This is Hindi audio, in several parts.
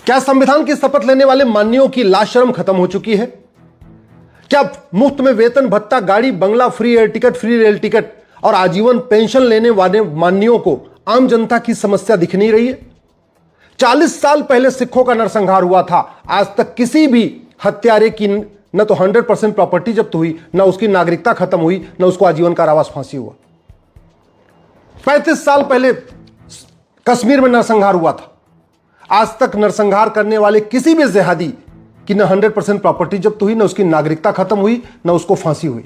क्या संविधान की शपथ लेने वाले माननीयों की लाशरम खत्म हो चुकी है? क्या मुफ्त में वेतन भत्ता, गाड़ी, बंगला, free air ticket, free rail ticket और आजीवन पेंशन लेने वाले माननीयों को आम जनता की समस्या दिख नहीं रही है? 40 साल पहले सिखों का नरसंहार हुआ था, आज तक किसी भी हत्यारे की न तो 100% प्रॉपर्टी जब्त हुई, न उसकी नागरिकता खत्म हुई, न उसको आजीवन कारावास फांसी हुआ। 35 साल पहले कश्मीर में नरसंहार हुआ था, आज तक नरसंहार करने वाले किसी भी जिहादी की न 100% प्रॉपर्टी जब्त हुई, न उसकी नागरिकता खत्म हुई, न उसको फांसी हुई।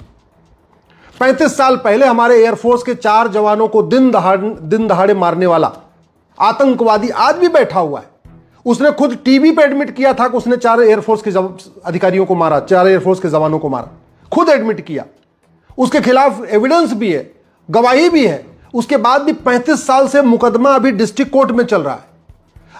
35 साल पहले हमारे एयरफोर्स के 4 जवानों को दिन दहाड़े मारने वाला आतंकवादी आज भी बैठा हुआ है। उसने खुद टीवी पे एडमिट किया था कि उसने 4 एयरफोर्स के अधिकारियों को मारा, 4 एयरफोर्स के जवानों को मारा, खुद एडमिट किया। उसके खिलाफ एविडेंस भी है, गवाही भी है। उसके बाद भी 35 साल से मुकदमा अभी डिस्ट्रिक्ट कोर्ट में चल रहा है।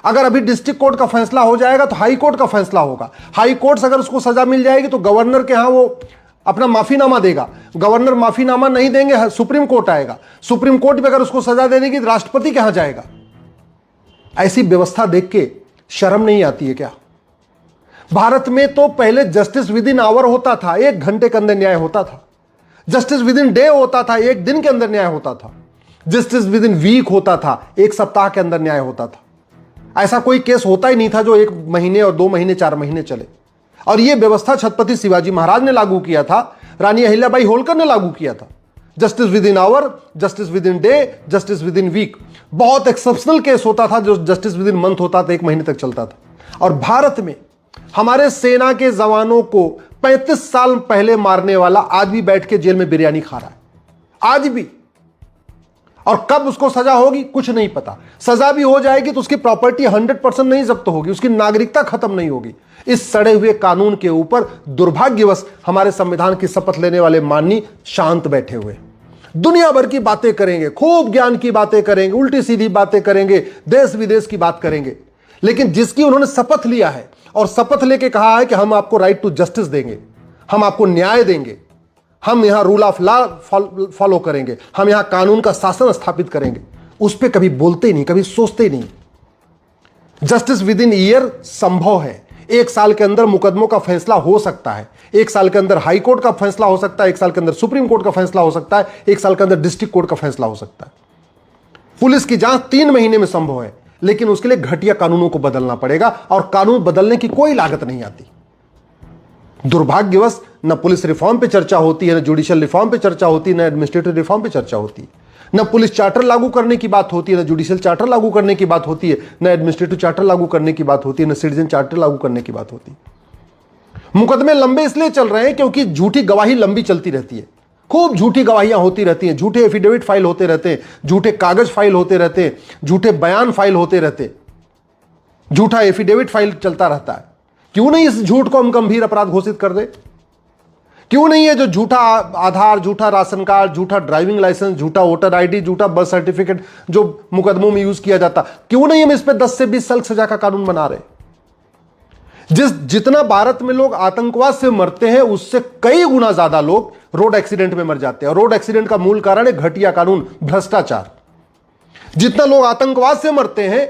अगर अभी डिस्ट्रिक्ट कोर्ट का फैसला हो जाएगा तो हाई कोर्ट का फैसला होगा। हाई कोर्ट से अगर उसको सजा मिल जाएगी तो गवर्नर के यहां वो अपना माफीनामा देगा। गवर्नर माफीनामा नहीं देंगे, सुप्रीम कोर्ट आएगा। सुप्रीम कोर्ट में अगर उसको सजा दे देगी तो राष्ट्रपति के यहां जाएगा। ऐसी व्यवस्था देख के शर्म नहीं आती है क्या? भारत में तो पहले जस्टिस विद इन आवर होता था, 1 घंटे के अंदर न्याय होता था। जस्टिस विद इन डे होता था, 1 दिन के अंदर न्याय होता था। जस्टिस विद इन वीक होता था, 1 सप्ताह के अंदर न्याय होता था। ऐसा कोई केस होता ही नहीं था जो 1 महीने और 2 महीने 4 महीने चले। और यह व्यवस्था छत्रपति शिवाजी महाराज ने लागू किया था, रानी अहिल्याबाई होलकर ने लागू किया था। Justice within hour, justice within day, justice within week. बहुत एक्सेप्शनल केस होता था जो जस्टिस विद इन मंथ होता था, 1 महीने तक चलता था। और भारत में हमारे सेना के जवानों को 35 साल पहले मारने वाला आज भी बैठ के जेल में बिरयानी खा रहा है, आज भी। और कब उसको सजा होगी कुछ नहीं पता। सजा भी हो जाएगी तो उसकी प्रॉपर्टी 100% नहीं जब्त होगी, उसकी नागरिकता खत्म नहीं होगी। इस सड़े हुए कानून के ऊपर दुर्भाग्यवश हमारे संविधान की शपथ लेने वाले माननीय शांत बैठे हुए। दुनिया भर की बातें करेंगे, खूब ज्ञान की बातें करेंगे, उल्टी सीधी बातें करेंगे, देश विदेश की बात करेंगे, लेकिन जिसकी उन्होंने शपथ लिया है और शपथ लेके कहा है कि हम आपको राइट टू जस्टिस देंगे, हम आपको न्याय देंगे, हम यहां रूल ऑफ लॉ फॉलो करेंगे, हम यहां कानून का शासन स्थापित करेंगे, उस पर कभी बोलते ही नहीं, कभी सोचते ही नहीं। जस्टिस विद इन ईयर संभव है। 1 साल के अंदर मुकदमों का फैसला हो सकता है, 1 साल के अंदर हाई कोर्ट का फैसला हो सकता है, 1 साल के अंदर सुप्रीम कोर्ट का फैसला हो सकता है, 1 साल के अंदर डिस्ट्रिक्ट कोर्ट का फैसला हो सकता है। पुलिस की जांच 3 महीने में संभव है, लेकिन उसके लिए घटिया कानूनों को बदलना पड़ेगा और कानून बदलने की कोई लागत नहीं आती। दुर्भाग्यवश न पुलिस रिफॉर्म पे चर्चा होती है, न जुडिशियल रिफॉर्म पे चर्चा होती है, न एडमिनिस्ट्रेटिव रिफॉर्म पे चर्चा होती है, न पुलिस चार्टर लागू करने की बात होती है, न जुडिशियल चार्टर लागू करने की बात होती है, न एडमिनिस्ट्रेटिव चार्टर लागू करने की बात होती है, न सिटीजन चार्टर लागू करने की बात होती है। मुकदमे लंबे इसलिए चल रहे हैं क्योंकि झूठी गवाही लंबी चलती रहती है, खूब झूठी गवाहियां होती रहती हैं, झूठे एफिडेविट फाइल होते रहते हैं, झूठे कागज फाइल होते रहते हैं, झूठे बयान फाइल होते रहते, झूठा एफिडेविट फाइल चलता रहता है। क्यों नहीं इस झूठ को हम गंभीर अपराध घोषित कर दे? क्यों नहीं है जो झूठा आधार, झूठा राशन कार्ड, झूठा ड्राइविंग लाइसेंस, झूठा वोटर आईडी, झूठा बर्थ सर्टिफिकेट जो मुकदमों में यूज किया जाता, क्यों नहीं हम इस पे 10 से 20 साल सजा का कानून बना रहे? जितना भारत में लोग आतंकवाद से मरते हैं उससे कई गुना ज्यादा लोग रोड एक्सीडेंट में मर जाते हैं। और रोड एक्सीडेंट का मूल कारण है घटिया कानून, भ्रष्टाचार। जितना लोग आतंकवाद से मरते हैं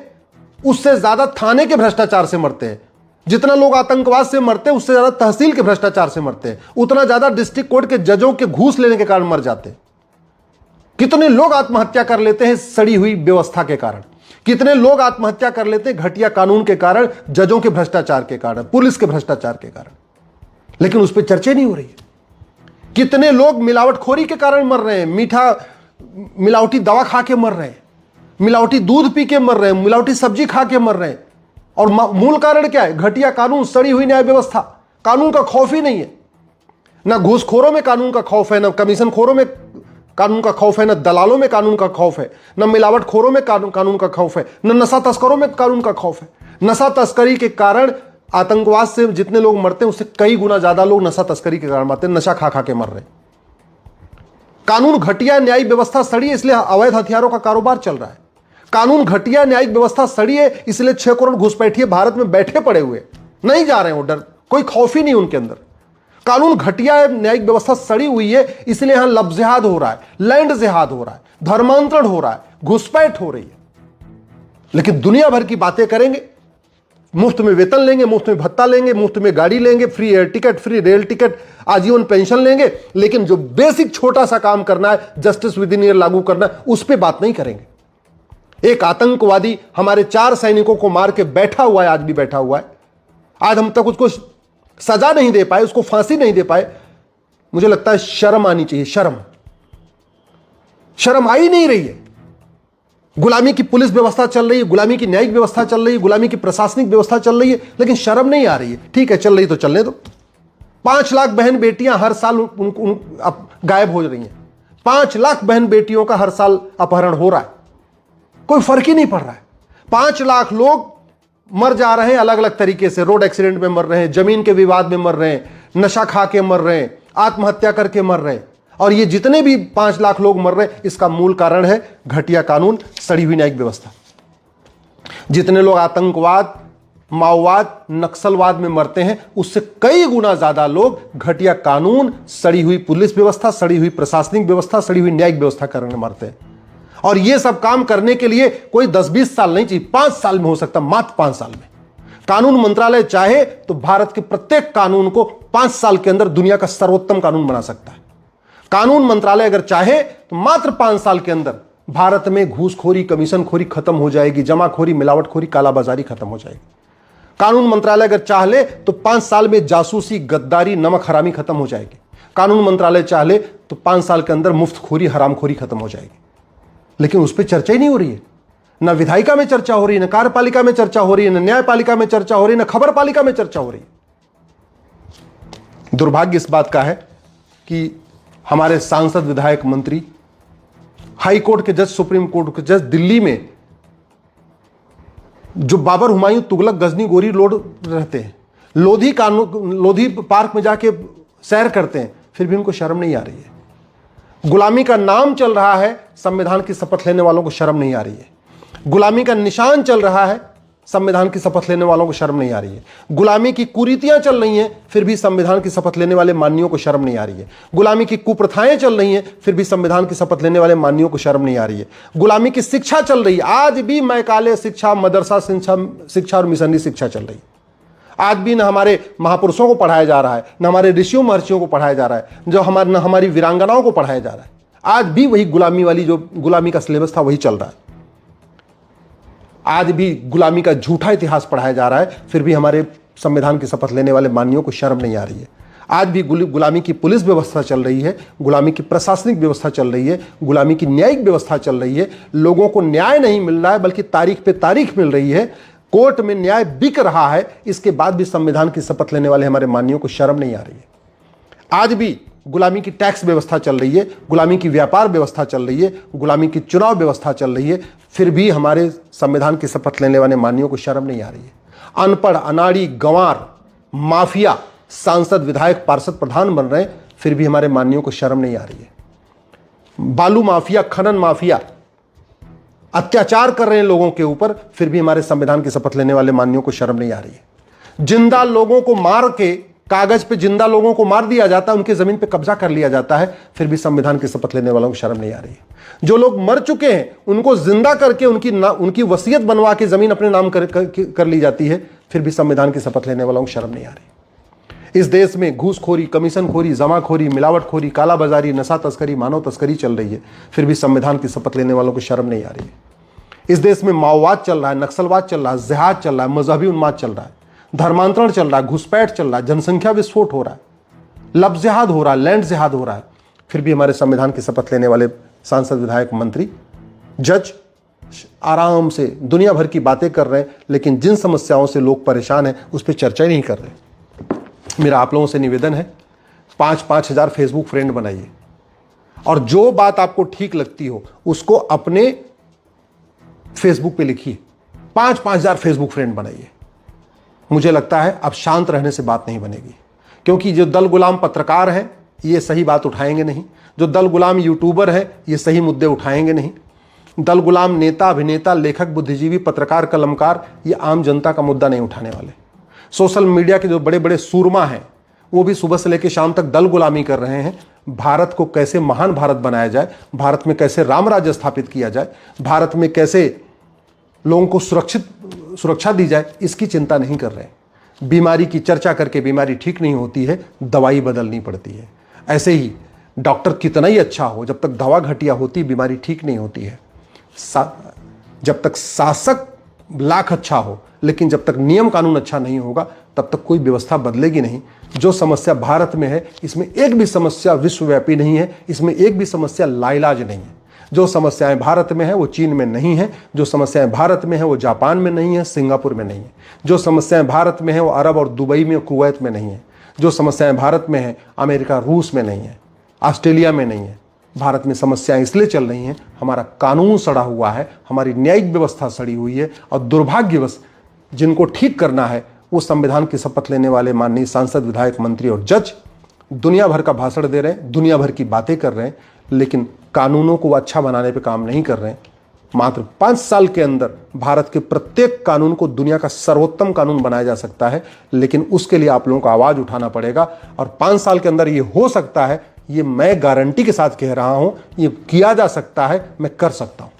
उससे ज्यादा थाने के भ्रष्टाचार से मरते हैं। जितना लोग आतंकवाद से मरते हैं उससे ज्यादा तहसील के भ्रष्टाचार से मरते हैं। उतना ज्यादा डिस्ट्रिक्ट कोर्ट के जजों के घूस लेने के कारण मर जाते हैं। कितने लोग आत्महत्या कर लेते हैं सड़ी हुई व्यवस्था के कारण, कितने लोग आत्महत्या कर लेते हैं घटिया कानून के कारण, जजों के भ्रष्टाचार के कारण, पुलिस के भ्रष्टाचार के कारण, लेकिन उस पर चर्चा नहीं हो रही है। कितने लोग मिलावटखोरी के कारण मर रहे हैं, मिलावटी दवा खा के मर रहे हैं, मिलावटी दूध पी के मर रहे हैं, मिलावटी सब्जी खा के मर रहे हैं। और मूल कारण क्या है? घटिया कानून, सड़ी हुई न्याय व्यवस्था। कानून का खौफ ही नहीं है। ना घूसखोरों में कानून का खौफ है, ना कमीशन खोरों में कानून का खौफ है, ना दलालों में कानून का खौफ है, ना मिलावटखोरों में कानून का खौफ है, ना नशा तस्करों में कानून का खौफ है। नशा तस्करी के कारण आतंकवाद से जितने लोग मरते हैं उससे कई गुना ज्यादा लोग नशा तस्करी के कारण मरते हैं, नशा खा खा के मर रहे हैं। कानून घटिया, न्यायिक व्यवस्था सड़ी है, इसलिए अवैध हथियारों का कारोबार चल रहा है। कानून घटिया, न्यायिक व्यवस्था सड़ी है, इसलिए 6 करोड़ घुसपैठिए भारत में बैठे पड़े हुए, नहीं जा रहे हैं, वो डर, कोई खौफ ही नहीं उनके अंदर। कानून घटिया है, न्यायिक व्यवस्था सड़ी हुई है, इसलिए यहां लब जिहाद हो रहा है, लैंड जिहाद हो रहा है, धर्मांतरण हो रहा है, घुसपैठ हो रही है। लेकिन दुनिया भर की बातें करेंगे, मुफ्त में वेतन लेंगे, मुफ्त में भत्ता लेंगे, मुफ्त में गाड़ी लेंगे, free air ticket, free rail ticket, आजीवन पेंशन लेंगे, लेकिन जो बेसिक छोटा सा काम करना है, जस्टिस विद इन ईयर लागू करना है, उस पर बात नहीं करेंगे। एक आतंकवादी हमारे 4 सैनिकों को मार के बैठा हुआ है, आज भी बैठा हुआ है। आज हम तक उसको सजा नहीं दे पाए, उसको फांसी नहीं दे पाए। मुझे लगता है शर्म आनी चाहिए, शर्म आ ही नहीं रही है। गुलामी की पुलिस व्यवस्था चल रही है, गुलामी की न्यायिक व्यवस्था चल रही है, गुलामी की प्रशासनिक व्यवस्था चल रही है, लेकिन शर्म नहीं आ रही है। ठीक है, चल रही तो चलने दो। 5 लाख बहन बेटियां हर साल गायब हो रही हैं। 5 लाख बहन बेटियों का हर साल अपहरण हो रहा है, कोई फर्क ही नहीं पड़ रहा है। 5 लाख लोग मर जा रहे हैं अलग अलग तरीके से, रोड एक्सीडेंट में मर रहे हैं, जमीन के विवाद में मर रहे हैं, नशा खा के मर रहे हैं, आत्महत्या करके मर रहे हैं। और ये जितने भी 5 लाख लोग मर रहे हैं, इसका मूल कारण है घटिया कानून, सड़ी हुई न्यायिक व्यवस्था। जितने लोग आतंकवाद, माओवाद, नक्सलवाद में मरते हैं, उससे कई गुना ज्यादा लोग घटिया कानून, सड़ी हुई पुलिस व्यवस्था, सड़ी हुई प्रशासनिक व्यवस्था, सड़ी हुई न्यायिक व्यवस्था करने मरते हैं। और ये सब काम करने के लिए कोई 10-20 साल नहीं चाहिए, 5 साल में हो सकता, मात्र 5 साल में। कानून मंत्रालय चाहे तो भारत के प्रत्येक कानून को 5 साल के अंदर दुनिया का सर्वोत्तम कानून बना सकता है। कानून मंत्रालय अगर चाहे तो मात्र 5 साल के अंदर भारत में घूसखोरी, कमीशनखोरी खत्म हो जाएगी, जमाखोरी, मिलावटखोरी, कालाबाजारी खत्म हो जाएगी। कानून मंत्रालय अगर चाह ले तो 5 साल में जासूसी, गद्दारी, नमक हरामी खत्म हो जाएगी। कानून मंत्रालय चाह ले तो 5 साल के अंदर मुफ्तखोरी, हरामखोरी खत्म हो जाएगी। लेकिन उस पर चर्चा ही नहीं हो रही है। न विधायिका में चर्चा हो रही है, न कार्यपालिका में चर्चा हो रही है, न न्यायपालिका में चर्चा हो रही है, न खबर पालिका में चर्चा हो रही है। दुर्भाग्य इस बात का है कि हमारे सांसद, विधायक, मंत्री, हाई कोर्ट के जज, सुप्रीम कोर्ट के जज, दिल्ली में जो बाबर, हुमायूं, तुगलक, गजनी, गोरी रोड रहते हैं, लोधी पार्क में जाके सैर करते हैं, फिर भी उनको शर्म नहीं आ रही है। गुलामी का नाम चल रहा है, संविधान की शपथ लेने वालों को शर्म नहीं आ रही है। गुलामी का निशान चल रहा है, संविधान की शपथ लेने वालों को शर्म नहीं आ रही है। गुलामी की कुरीतियां चल रही हैं, फिर भी संविधान की शपथ लेने वाले माननियों को शर्म नहीं आ रही है। गुलामी की कुप्रथाएं चल रही हैं, फिर भी संविधान की शपथ लेने वाले माननियों को शर्म नहीं आ रही है। गुलामी की शिक्षा चल रही है, आज भी मैकाले शिक्षा, मदरसा शिक्षा और मिशनरी शिक्षा चल रही है। आज भी न हमारे महापुरुषों को पढ़ाया जा रहा है, न हमारे ऋषियों महर्षियों को पढ़ाया जा रहा है, न हमारी वीरांगनाओं को पढ़ाया जा रहा है। आज भी वही गुलामी वाली, जो गुलामी का सिलेबस था, वही चल रहा है। आज भी गुलामी का झूठा इतिहास पढ़ाया जा रहा है, फिर भी हमारे संविधान की शपथ लेने वाले माननियों को शर्म नहीं आ रही है। आज भी गुलामी की पुलिस व्यवस्था चल रही है, गुलामी की प्रशासनिक व्यवस्था चल रही है, गुलामी की न्यायिक व्यवस्था चल रही है। लोगों को न्याय नहीं मिल रहा है, बल्कि तारीख पे तारीख मिल रही है, कोर्ट में न्याय बिक रहा है। इसके बाद भी संविधान की शपथ लेने वाले हमारे माननियों को शर्म नहीं आ रही है। आज भी गुलामी की टैक्स व्यवस्था चल रही है, गुलामी की व्यापार व्यवस्था चल रही है, गुलामी की चुनाव व्यवस्था चल रही है, फिर भी हमारे संविधान की शपथ लेने वाले माननियों को शर्म नहीं आ रही है। अनपढ़, अनाड़ी, गंवार, माफिया सांसद, विधायक, पार्षद, प्रधान बन रहे हैं, फिर भी हमारे माननियों को शर्म नहीं आ रही है। बालू माफिया, खनन माफिया अत्याचार कर रहे हैं लोगों के ऊपर, फिर भी हमारे संविधान की शपथ लेने वाले माननियों को शर्म नहीं आ रही है। जिंदा लोगों को मार के, कागज पे जिंदा लोगों को मार दिया जाता है, उनकी जमीन पे कब्जा कर लिया जाता है, फिर भी संविधान की शपथ लेने वालों को शर्म नहीं आ रही है। जो लोग मर चुके हैं उनको जिंदा करके उनकी वसीयत बनवा के जमीन अपने नाम कर ली जाती है, फिर भी संविधान की शपथ लेने वालों को शर्म नहीं आ रही। इस देश में घूसखोरी, कमीशनखोरी, जमाखोरी, मिलावटखोरी, कालाबाजारी, नशा तस्करी, मानव तस्करी चल रही है, फिर भी संविधान की शपथ लेने वालों को शर्म नहीं आ रही है। इस देश में माओवाद चल रहा है, नक्सलवाद चल रहा है, जिहाद चल रहा है, मजहबी उन्माद चल रहा है, धर्मांतरण चल रहा है, घुसपैठ चल रहा है, जनसंख्या विस्फोट हो रहा है, लब जिहाद हो रहा है, लैंड जिहाद हो रहा है, फिर भी हमारे संविधान की शपथ लेने वाले सांसद, विधायक, मंत्री, जज आराम से दुनिया भर की बातें कर रहे हैं, लेकिन जिन समस्याओं से लोग परेशान हैं उस पर चर्चा ही नहीं कर रहे। मेरा आप लोगों से निवेदन है, 5-5 हज़ार फेसबुक फ्रेंड बनाइए, और जो बात आपको ठीक लगती हो उसको अपने फेसबुक पे लिखिए। 5-5 हज़ार फेसबुक फ्रेंड बनाइए। मुझे लगता है अब शांत रहने से बात नहीं बनेगी, क्योंकि जो दल गुलाम पत्रकार हैं ये सही बात उठाएंगे नहीं, जो दल गुलाम यूट्यूबर हैं ये सही मुद्दे उठाएंगे नहीं, दल गुलाम नेता, अभिनेता, लेखक, बुद्धिजीवी, पत्रकार, कलमकार ये आम जनता का मुद्दा नहीं उठाने वाले। सोशल मीडिया के जो बड़े बड़े सूरमा हैं वो भी सुबह से लेकर शाम तक दल गुलामी कर रहे हैं। भारत को कैसे महान भारत बनाया जाए, भारत में कैसे राम राज्य स्थापित किया जाए, भारत में कैसे लोगों को सुरक्षित सुरक्षा दी जाए, इसकी चिंता नहीं कर रहे हैं। बीमारी की चर्चा करके बीमारी ठीक नहीं होती है, दवाई बदलनी पड़ती है। ऐसे ही डॉक्टर कितना ही अच्छा हो, जब तक दवा घटिया होती बीमारी ठीक नहीं होती है। जब तक शासक लाख अच्छा हो, लेकिन जब तक नियम कानून अच्छा नहीं होगा तब तक कोई व्यवस्था बदलेगी नहीं। जो समस्या भारत में है, इसमें एक भी समस्या विश्वव्यापी नहीं है, इसमें एक भी समस्या लाइलाज नहीं है। जो समस्याएं भारत में है वो चीन में नहीं है, जो समस्याएं भारत में है वो जापान में नहीं है, सिंगापुर में नहीं है। जो समस्याएं भारत में है वो अरब और दुबई में, कुवैत में नहीं है। जो समस्याएं भारत में है अमेरिका रूस में नहीं है, ऑस्ट्रेलिया में नहीं है। भारत में समस्याएं इसलिए चल रही हैं, हमारा कानून सड़ा हुआ है, हमारी न्यायिक व्यवस्था सड़ी हुई है, और दुर्भाग्यवश जिनको ठीक करना है वो संविधान की शपथ लेने वाले माननीय सांसद, विधायक, मंत्री और जज दुनिया भर का भाषण दे रहे हैं, दुनिया भर की बातें कर रहे हैं, लेकिन कानूनों को अच्छा बनाने पे काम नहीं कर रहे हैं। मात्र 5 साल के अंदर भारत के प्रत्येक कानून को दुनिया का सर्वोत्तम कानून बनाया जा सकता है, लेकिन उसके लिए आप लोगों को आवाज उठाना पड़ेगा। और 5 साल के अंदर ये हो सकता है, ये मैं गारंटी के साथ कह रहा हूं, ये किया जा सकता है, मैं कर सकता हूं।